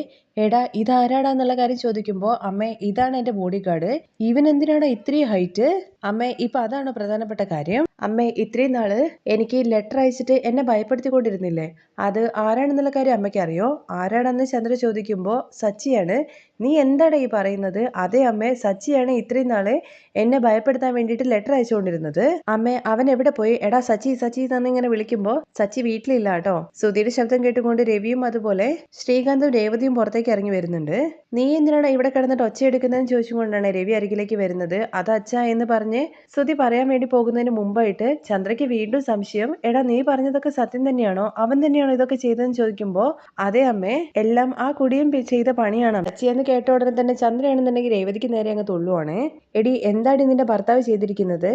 എടാ, ഇതാരാടാന്നുള്ള കാര്യം ചോദിക്കുമ്പോൾ, അമ്മേ, ഇതാണ് എൻ്റെ ബോഡി ഗാർഡ്. ഇവൻ എന്തിനാണ് ഇത്രയും ഹൈറ്റ്? അമ്മേ, ഇപ്പൊ അതാണോ പ്രധാനപ്പെട്ട കാര്യം? അമ്മേ, ഇത്രയും നാള് എനിക്ക് ലെറ്റർ അയച്ചിട്ട് എന്നെ ഭയപ്പെടുത്തിക്കൊണ്ടിരുന്നില്ലേ, അത് ആരാണെന്നുള്ള കാര്യം അമ്മയ്ക്ക് അറിയോ? ആരാണെന്ന് ചന്ദ്ര ചോദിക്കുമ്പോൾ, സച്ചിയാണ്. നീ എന്താണ് ഈ പറയുന്നത്? അതെ അമ്മേ, സച്ചിയാണ് ഇത്രയും നാളെ എന്നെ ഭയപ്പെടുത്താൻ വേണ്ടിയിട്ട് ലെറ്റർ അയച്ചുകൊണ്ടിരുന്നത്. അമ്മേ, അവൻ എവിടെ പോയി? എടാ സച്ചി സച്ചി എന്നിങ്ങനെ വിളിക്കുമ്പോൾ സച്ചി വീട്ടിലില്ല കേട്ടോ. ശ്രുതിയുടെ ശബ്ദം കേട്ടുകൊണ്ട് രവിയും അതുപോലെ ശ്രീകാന്തും രേവതിയും പുറത്തേക്ക് ഇറങ്ങി വരുന്നുണ്ട്. നീ എന്തിനാണ് ഇവിടെ കിടന്നിട്ട് ഒച്ചയെടുക്കുന്നതെന്ന് ചോദിച്ചുകൊണ്ടാണ് രവി അരികിലേക്ക് വരുന്നത്. അത് അച്ഛാ എന്ന് പറഞ്ഞ് ശ്രുതി പറയാൻ വേണ്ടി പോകുന്നതിന് മുമ്പായിട്ട് ചന്ദ്രയ്ക്ക് വീണ്ടും സംശയം. എടാ, നീ പറഞ്ഞതൊക്കെ സത്യം തന്നെയാണോ? അവൻ തന്നെയാണോ ഇതൊക്കെ ചെയ്തതെന്ന് ചോദിക്കുമ്പോൾ, അതെ അമ്മേ, എല്ലാം ആ കുടിയും ചെയ്ത പണിയാണ്. അച്ഛയെന്ന് കേട്ട ഉടനെ തന്നെ ചന്ദ്രയാണെന്നുണ്ടെങ്കിൽ രേവതിക്ക് നേരെ അങ്ങ് തുള്ളുവാണേ. എടി, എന്താടി നിന്റെ ഭർത്താവ് ചെയ്തിരിക്കുന്നത്?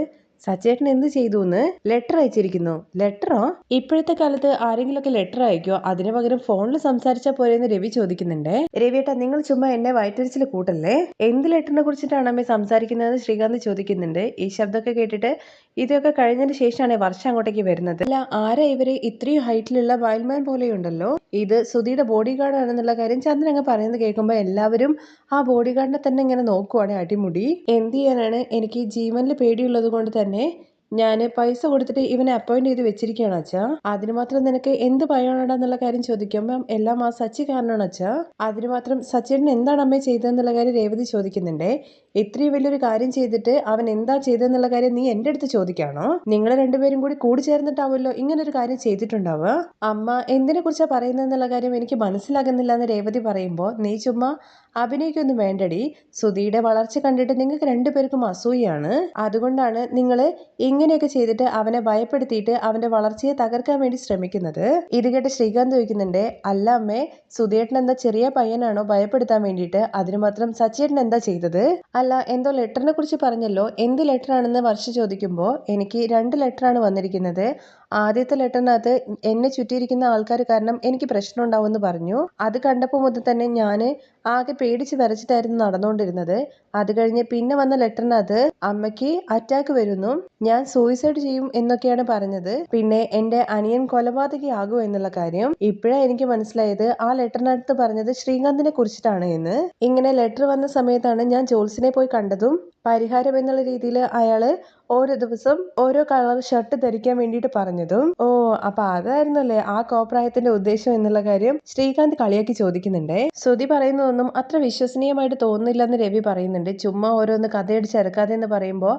സച്ചേട്ടൻ എന്ത് ചെയ്തു എന്ന് ലെറ്റർ അയച്ചിരിക്കുന്നു. ലെറ്ററോ? ഇപ്പോഴത്തെ കാലത്ത് ആരെങ്കിലുമൊക്കെ ലെറ്റർ അയക്കോ? അതിന് പകരം ഫോണിൽ സംസാരിച്ചാൽ പോരെന്ന് രവി ചോദിക്കുന്നുണ്ട്. രവിയേട്ടാ, നിങ്ങൾ ചുമ്മാ എന്നെ വയറ്റരിച്ചിൽ കൂട്ടല്ലേ. എന്ത് ലെറ്ററിനെ കുറിച്ചിട്ടാണ് അമ്മ സംസാരിക്കുന്നതെന്ന് ശ്രീകാന്ത് ചോദിക്കുന്നുണ്ട്. ഈ ശബ്ദമൊക്കെ കേട്ടിട്ട് ഇതൊക്കെ കഴിഞ്ഞതിന് ശേഷമാണ് വർഷം അങ്ങോട്ടേക്ക് വരുന്നത്. അല്ല, ആരാ ഇവര് ഇത്രയും ഹൈറ്റിലുള്ള വയൽമാൻ പോലെയുണ്ടല്ലോ. ഇത് സുധിയുടെ ബോഡി ഗാർഡ് ആണെന്നുള്ള കാര്യം ചന്ദ്രൻ അങ്ങ് പറയുന്നത് കേൾക്കുമ്പോൾ എല്ലാവരും ആ ബോഡി ഗാർഡിനെ തന്നെ ഇങ്ങനെ നോക്കുവാണ് അടിമുടി. എന്ത് ചെയ്യാനാണ്, എനിക്ക് ജീവനിൽ പേടിയുള്ളത് കൊണ്ട് തന്നെ ഞാൻ പൈസ കൊടുത്തിട്ട് ഇവനെ അപ്പോയിന്റ് ചെയ്ത് വെച്ചിരിക്കുകയാണ് അച്ഛാ. അതിന് മാത്രം നിനക്ക് എന്ത് ഭയമാണെന്നുള്ള കാര്യം ചോദിക്കുമ്പം എല്ലാം ആ സച്ചി കാരണമാണ് അച്ഛാ. അതിന് മാത്രം സച്ചിന് എന്താണ് അമ്മ ചെയ്തതെന്നുള്ള കാര്യം രേവതി ചോദിക്കുന്നുണ്ട്. ഇത്രയും വലിയൊരു കാര്യം ചെയ്തിട്ട് അവൻ എന്താ ചെയ്തതെന്നുള്ള കാര്യം നീ എന്റെ അടുത്ത് ചോദിക്കാണോ? നിങ്ങൾ രണ്ടുപേരും കൂടി ചേർന്നിട്ടാവുമല്ലോ ഇങ്ങനൊരു കാര്യം ചെയ്തിട്ടുണ്ടാവുക. അമ്മ എന്തിനെ കുറിച്ചാ പറയുന്നതെന്നുള്ള കാര്യം എനിക്ക് മനസ്സിലാകുന്നില്ല എന്ന് രേവതി പറയുമ്പോൾ, നീ ചുമ്മാ അഭിനയിക്കൊന്നും വേണ്ടടി. സുധിയുടെ വളർച്ച കണ്ടിട്ട് നിങ്ങൾക്ക് രണ്ടുപേർക്കും അസൂയാണ്. അതുകൊണ്ടാണ് നിങ്ങൾ ഇങ്ങനെയൊക്കെ ചെയ്തിട്ട് അവനെ ഭയപ്പെടുത്തിയിട്ട് അവന്റെ വളർച്ചയെ തകർക്കാൻ വേണ്ടി ശ്രമിക്കുന്നത്. ഇത് കേട്ട് ശ്രീകാന്ത് ചോദിക്കുന്നുണ്ട്, അല്ല അമ്മേ, സുധിയേട്ടൻ എന്താ ചെറിയ പയ്യനാണോ ഭയപ്പെടുത്താൻ വേണ്ടിയിട്ട്? അതിന് മാത്രം സച്ചിയേട്ടൻ എന്താ ചെയ്തത്? അല്ല, എന്തോ ലെറ്ററിനെ കുറിച്ച് പറഞ്ഞല്ലോ, എന്ത് ലെറ്റർ ആണെന്ന് വർഷ ചോദിക്കുമ്പോൾ, എനിക്ക് 2 ലെറ്ററാണ് വന്നിരിക്കുന്നത്. ആദ്യത്തെ ലെറ്ററിനകത്ത് എന്നെ ചുറ്റിയിരിക്കുന്ന ആൾക്കാർ കാരണം എനിക്ക് പ്രശ്നം ഉണ്ടാവുമെന്ന് പറഞ്ഞു. അത് കണ്ടപ്പോൾ മുതൽ തന്നെ ഞാൻ ആകെ പേടിച്ച് വരച്ചിട്ടായിരുന്നു നടന്നുകൊണ്ടിരുന്നത്. അത് കഴിഞ്ഞ് പിന്നെ വന്ന ലെറ്ററിനകത്ത് അമ്മയ്ക്ക് അറ്റാക്ക് വരുന്നു, ഞാൻ സൂയിസൈഡ് ചെയ്യും എന്നൊക്കെയാണ് പറഞ്ഞത്. പിന്നെ എന്റെ അനിയൻ കൊലപാതകയാകും എന്നുള്ള കാര്യം ഇപ്പോഴാണ് എനിക്ക് മനസ്സിലായത്. ആ ലെറ്ററിനകത്ത് പറഞ്ഞത് ശ്രീകാന്തിനെ കുറിച്ചിട്ടാണ് എന്ന്. ഇങ്ങനെ ലെറ്റർ വന്ന സമയത്താണ് ഞാൻ ജോൽസിനെ പോയി കണ്ടതും പരിഹാരം എന്നുള്ള രീതിയിൽ അയാള് ഓരോ ദിവസം ഓരോ കളർ ഷർട്ട് ധരിക്കാൻ വേണ്ടിയിട്ട് പറഞ്ഞതും. ഓ, അപ്പൊ അതായിരുന്നല്ലേ ആ കോപ്രായത്തിന്റെ ഉദ്ദേശം എന്നുള്ള കാര്യം ശ്രീകാന്ത് കളിയാക്കി ചോദിക്കുന്നുണ്ടേ. ശ്രുതി പറയുന്നതൊന്നും അത്ര വിശ്വസനീയമായിട്ട് തോന്നുന്നില്ലെന്ന് രവി പറയുന്നുണ്ട്. ചുമ്മാ ഓരോന്ന് കഥയടിച്ച് ഇറക്കാതെ എന്ന് പറയുമ്പോൾ,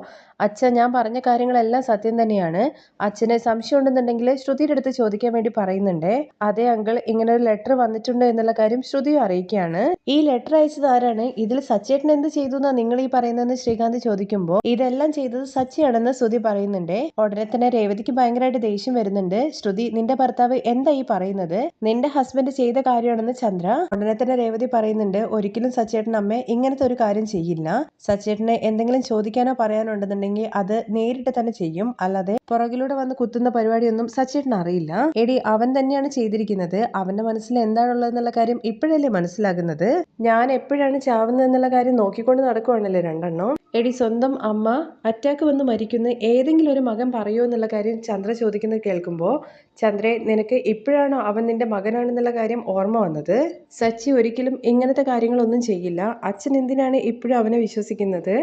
അച്ഛൻ ഞാൻ പറഞ്ഞ കാര്യങ്ങളെല്ലാം സത്യം തന്നെയാണ്. അച്ഛന് സംശയം ഉണ്ടെന്നുണ്ടെങ്കിൽ ശ്രുതിയുടെ അടുത്ത് ചോദിക്കാൻ വേണ്ടി പറയുന്നുണ്ട്. അതേ അങ്കിൾ, ഇങ്ങനെ ഒരു ലെറ്റർ വന്നിട്ടുണ്ട് എന്നുള്ള കാര്യം ശ്രുതിയും അറിയിക്കുകയാണ്. ഈ ലെറ്റർ അയച്ചത് ആരാണ്? ഇതിൽ സച്ചേട്ടൻ എന്ത് ചെയ്തു എന്നാ നിങ്ങൾ ഈ പറയുന്നതെന്ന് ശ്രീകാന്ത് ചോദിക്കുമ്പോൾ, ഇതെല്ലാം ചെയ്തത് സച്ചിയാണെന്ന് ശ്രുതി പറയുന്നുണ്ട്. ഉടനെ തന്നെ രേവതിക്ക് ഭയങ്കരമായിട്ട് ദേഷ്യം വരുന്നുണ്ട്. ശ്രുതി, നിന്റെ ഭർത്താവ് എന്താ ഈ പറയുന്നത്? നിന്റെ ഹസ്ബൻഡ് ചെയ്ത കാര്യമാണെന്ന് ചന്ദ്ര. ഉടനെ തന്നെ രേവതി പറയുന്നുണ്ട്, ഒരിക്കലും സച്ചേട്ടൻ അമ്മ ഇങ്ങനത്തെ ഒരു കാര്യം ചെയ്യില്ല. സച്ചേട്ടനെ എന്തെങ്കിലും ചോദിക്കാനോ പറയാനോ ഉണ്ടെന്നുണ്ടെങ്കിൽ അത് നേരിട്ട് തന്നെ ചെയ്യും, അല്ലാതെ പുറകിലൂടെ വന്ന് കുത്തുന്ന പരിപാടിയൊന്നും സച്ചേട്ടൻ അറിയില്ല. എടി, അവൻ തന്നെയാണ് ചെയ്തിരിക്കുന്നത്. അവന്റെ മനസ്സിൽ എന്താണുള്ളതെന്നുള്ള കാര്യം ഇപ്പോഴല്ലേ മനസ്സിലാകുന്നത്. ഞാൻ എപ്പോഴാണ് ചാവുന്നത് എന്നുള്ള കാര്യം നോക്കിക്കൊണ്ട് നടക്കുവാണല്ലേ രണ്ടെണ്ണം. എടി, സ്വന്തം അമ്മ അറ്റാക്ക് വന്ന് മരിക്കുന്ന ഏതെങ്കിലും ഒരു മകൻ പറയുമോ എന്നുള്ള കാര്യം ചന്ദ്ര ചോദിക്കുന്നത് കേൾക്കുമ്പോൾ, ചന്ദ്രെ, നിനക്ക് ഇപ്പോഴാണോ അവൻ നിന്റെ മകനാണെന്നുള്ള കാര്യം ഓർമ്മ വന്നത്? സച്ചി ഒരിക്കലും ഇങ്ങനത്തെ കാര്യങ്ങളൊന്നും ചെയ്യില്ല. അച്ഛൻ എന്തിനാണ് ഇപ്പോഴും അവനെ വിശ്വസിക്കുന്നത്?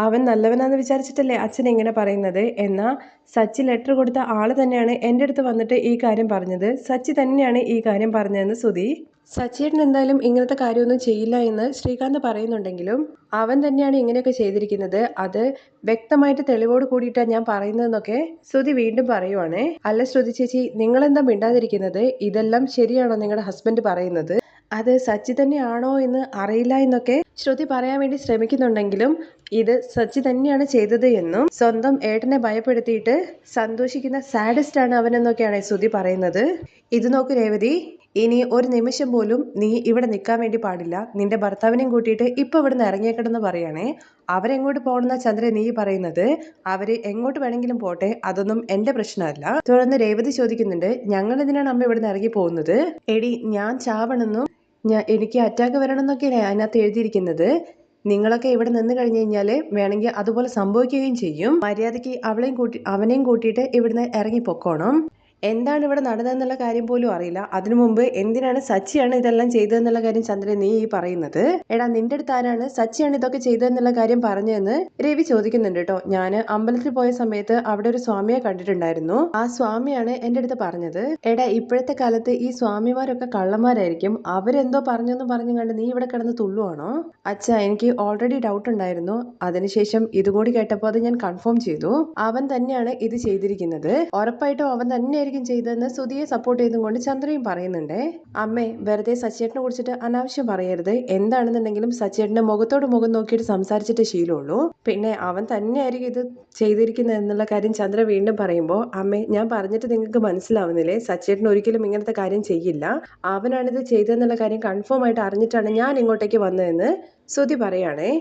അവൻ നല്ലവനാന്ന് വിചാരിച്ചിട്ടല്ലേ അച്ഛൻ ഇങ്ങനെ പറയുന്നത്? എന്നാൽ സച്ചി ലെറ്റർ കൊടുത്ത ആള് തന്നെയാണ് എൻ്റെ അടുത്ത് വന്നിട്ട് ഈ കാര്യം പറഞ്ഞത്. സച്ചി തന്നെയാണ് ഈ കാര്യം പറഞ്ഞതെന്ന് ശ്രുതി. സച്ചിയേട്ടൻ എന്തായാലും ഇങ്ങനത്തെ കാര്യമൊന്നും ചെയ്യില്ല എന്ന് ശ്രീകാന്ത് പറയുന്നുണ്ടെങ്കിലും അവൻ തന്നെയാണ് ഇങ്ങനെയൊക്കെ ചെയ്തിരിക്കുന്നത്. അത് വ്യക്തമായിട്ട് തെളിവോട് കൂടിയിട്ടാണ് ഞാൻ പറയുന്നതെന്നൊക്കെ ശ്രുതി വീണ്ടും പറയുവാണേ. അല്ല ശ്രുതി ചേച്ചി, നിങ്ങളെന്താ മിണ്ടാതിരിക്കുന്നത്? ഇതെല്ലാം ശരിയാണോ നിങ്ങളുടെ ഹസ്ബൻഡ് പറയുന്നത്? അത് സച്ചി തന്നെയാണോ എന്ന് അറിയില്ല എന്നൊക്കെ ശ്രുതി പറയാൻ വേണ്ടി ശ്രമിക്കുന്നുണ്ടെങ്കിലും ഇത് സച്ചി തന്നെയാണ് ചെയ്തത് എന്നും സ്വന്തം ഏട്ടനെ ഭയപ്പെടുത്തിയിട്ട് സന്തോഷിക്കുന്ന സാഡിസ്റ്റ് ആണ് അവനെന്നൊക്കെയാണ് ശ്രുതി പറയുന്നത്. ഇത് നോക്ക് രേവതി, ഇനി ഒരു നിമിഷം പോലും നീ ഇവിടെ നിൽക്കാൻ വേണ്ടി പാടില്ല. നിന്റെ ഭർത്താവിനെയും കൂട്ടിയിട്ട് ഇപ്പൊ ഇവിടുന്ന് ഇറങ്ങിയേക്കണമെന്ന് പറയണേ. അവരെങ്ങോട്ട് പോകണമെന്ന ചന്ദ്രൻ നീ പറയുന്നത്? അവര് എങ്ങോട്ട് വേണമെങ്കിലും പോട്ടെ, അതൊന്നും എന്റെ പ്രശ്നമല്ല. തുടർന്ന് രേവതി ചോദിക്കുന്നുണ്ട്, ഞങ്ങൾ എന്തിനാണ് അമ്മ ഇവിടുന്ന് ഇറങ്ങി പോകുന്നത്? എടി, ഞാൻ ചാവണമെന്നും എനിക്ക് അറ്റാക്ക് വരണം എന്നൊക്കെയാണ് അതിനകത്ത് എഴുതിയിരിക്കുന്നത്. നിങ്ങളൊക്കെ ഇവിടെ നിന്ന് കഴിഞ്ഞു കഴിഞ്ഞാൽ വേണമെങ്കിൽ അതുപോലെ സംഭവിക്കുകയും ചെയ്യും. മര്യാദയ്ക്ക് അവനെയും കൂട്ടിയിട്ട് ഇവിടുന്ന് ഇറങ്ങി പൊക്കോണം. എന്താണ് ഇവിടെ നടന്നതെന്നുള്ള കാര്യം പോലും അറിയില്ല. അതിനു മുമ്പ് എന്തിനാണ് സച്ചിയാണ് ഇതെല്ലാം ചെയ്തതെന്നുള്ള കാര്യം ചന്ദ്രൻ നീ ഈ പറയുന്നത്? എടാ, നിന്റെ അടുത്ത് ആരാണ് സച്ചിയാണ് ഇതൊക്കെ ചെയ്തതെന്നുള്ള കാര്യം പറഞ്ഞതെന്ന് രവി ചോദിക്കുന്നുണ്ട് കേട്ടോ. ഞാൻ അമ്പലത്തിൽ പോയ സമയത്ത് അവിടെ ഒരു സ്വാമിയെ കണ്ടിട്ടുണ്ടായിരുന്നു. ആ സ്വാമിയാണ് എൻ്റെ അടുത്ത് പറഞ്ഞത്. എടാ, ഇപ്പോഴത്തെ കാലത്ത് ഈ സ്വാമിമാരൊക്കെ കള്ളന്മാരായിരിക്കും. അവരെന്തോ പറഞ്ഞെന്ന് പറഞ്ഞു കണ്ട് നീ ഇവിടെ കിടന്ന് തുള്ളുവാണോ? അച്ഛാ, എനിക്ക് ഓൾറെഡി ഡൗട്ട് ഉണ്ടായിരുന്നു. അതിനുശേഷം ഇതുകൂടി കേട്ടപ്പോൾ അത് ഞാൻ കൺഫേം ചെയ്തു. അവൻ തന്നെയാണ് ഇത് ചെയ്തിരിക്കുന്നത്. ഉറപ്പായിട്ടും അവൻ തന്നെയായിരിക്കും ചെയ്തതെന്ന് സുധിയെ സപ്പോർട്ട് ചെയ്തുകൊണ്ട് ചന്ദ്രയും പറയുന്നുണ്ട്. അമ്മേ, വെറുതെ സച്ചേട്ടനെ കുറിച്ചിട്ട് അനാവശ്യം പറയരുത്. എന്താണെന്നുണ്ടെങ്കിലും സച്ചേട്ടന്റെ മുഖത്തോട് മുഖം നോക്കിയിട്ട് സംസാരിച്ചിട്ട് ശീലമുള്ളൂ. പിന്നെ അവൻ തന്നെയായിരിക്കും ഇത് ചെയ്തിരിക്കുന്നത് എന്നുള്ള കാര്യം ചന്ദ്ര വീണ്ടും പറയുമ്പോൾ, അമ്മേ, ഞാൻ പറഞ്ഞിട്ട് നിങ്ങൾക്ക് മനസ്സിലാവുന്നില്ലേ? സച്ചേട്ടൻ ഒരിക്കലും ഇങ്ങനത്തെ കാര്യം ചെയ്യില്ല. അവനാണിത് ചെയ്തതെന്നുള്ള കാര്യം കൺഫേം ആയിട്ട് അറിഞ്ഞിട്ടാണ് ഞാൻ ഇങ്ങോട്ടേക്ക് വന്നതെന്ന് സുധി പറയാണേ.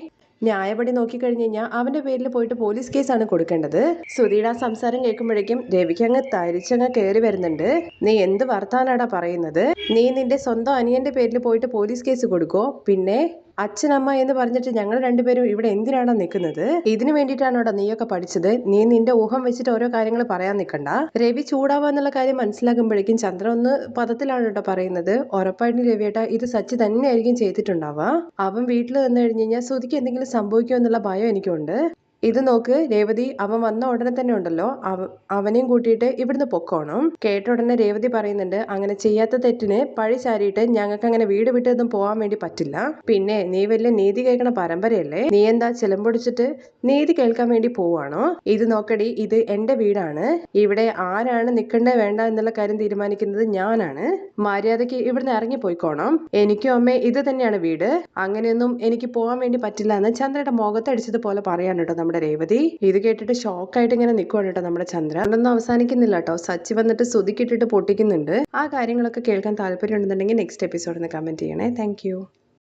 ന്യായപടി നോക്കിക്കഴിഞ്ഞ് കഴിഞ്ഞാൽ അവന്റെ പേരിൽ പോയിട്ട് പോലീസ് കേസാണ് കൊടുക്കേണ്ടത്. സുധിയുടെ ആ സംസാരം കേൾക്കുമ്പോഴേക്കും രവിക്ക് അങ്ങ് തരിച്ചങ്ങ് കയറി വരുന്നുണ്ട്. നീ എന്ത് വർത്താനാടാ പറയുന്നത്? നീ നിന്റെ സ്വന്തം അനിയന്റെ പേരിൽ പോയിട്ട് പോലീസ് കേസ് കൊടുക്കോ? പിന്നെ അച്ഛനമ്മ എന്ന് പറഞ്ഞിട്ട് ഞങ്ങൾ രണ്ടുപേരും ഇവിടെ എന്തിനാണോ നിൽക്കുന്നത്? ഇതിനു വേണ്ടിയിട്ടാണോടാ നീയൊക്കെ പഠിച്ചത്? നീ നിന്റെ ഊഹം വെച്ചിട്ട് ഓരോ കാര്യങ്ങൾ പറയാൻ നിൽക്കണ്ട. രവി ചൂടാവാന്നുള്ള കാര്യം മനസ്സിലാക്കുമ്പോഴേക്കും ചന്ദ്ര ഒന്ന് പദത്തിലാണ് കേട്ടോ പറയുന്നത്. ഉറപ്പായിട്ടും രവിയേട്ടാ ഇത് സച്ചി തന്നെയായിരിക്കും ചെയ്തിട്ടുണ്ടാവുക. അവൻ വീട്ടിൽ വന്നു കഴിഞ്ഞ് കഴിഞ്ഞാൽ ശ്രുതിക്ക് എന്തെങ്കിലും സംഭവിക്കുമോ എന്നുള്ള ഭയം എനിക്കുണ്ട്. ഇത് നോക്ക് രേവതി, അവൻ വന്ന ഉടനെ തന്നെ ഉണ്ടല്ലോ അവനെയും കൂട്ടിയിട്ട് ഇവിടുന്ന് പൊക്കോണം. കേട്ട ഉടനെ രേവതി പറയുന്നുണ്ട്, അങ്ങനെ ചെയ്യാത്ത തെറ്റിന് പഴി ചാരിയിട്ട് ഞങ്ങൾക്ക് അങ്ങനെ വീട് വിട്ടൊന്നും പോകാൻ വേണ്ടി പറ്റില്ല. പിന്നെ നീ വലിയ നീതി കേൾക്കണ പരമ്പരയല്ലേ? നീ എന്താ ചിലമ്പൊടിച്ചിട്ട് നീതി കേൾക്കാൻ വേണ്ടി പോവാണോ? ഇത് നോക്കടി, ഇത് എന്റെ വീടാണ്. ഇവിടെ ആരാണ് നിൽക്കേണ്ടത് വേണ്ട എന്നുള്ള കാര്യം തീരുമാനിക്കുന്നത് ഞാനാണ്. മര്യാദയ്ക്ക് ഇവിടുന്ന് ഇറങ്ങിപ്പോയിക്കോണം. എനിക്കും അമ്മേ ഇത് തന്നെയാണ് വീട്. അങ്ങനെയൊന്നും എനിക്ക് പോകാൻ വേണ്ടി പറ്റില്ല എന്ന് ചന്ദ്രയുടെ മുഖത്തടിച്ചതുപോലെ പറയാൻ കേട്ടോ നമ്മുടെ രേവതി. ഇത് കേട്ടിട്ട് ഷോക്കായിട്ട് ഇങ്ങനെ നിൽക്കുവാണ് കേട്ടോ നമ്മുടെ ചന്ദ്ര. അതൊന്നും അവസാനിക്കുന്നില്ല കേട്ടോ. സച്ചി വന്നിട്ട് സ്തുതിക്കിട്ടിട്ട് പൊട്ടിക്കുന്നുണ്ട്. ആ കാര്യങ്ങളൊക്കെ കേൾക്കാൻ താല്പര്യം ഉണ്ടെന്നുണ്ടെങ്കിൽ നെക്സ്റ്റ് എപ്പിസോഡിൽ കമന്റ് ചെയ്യണേ. താങ്ക്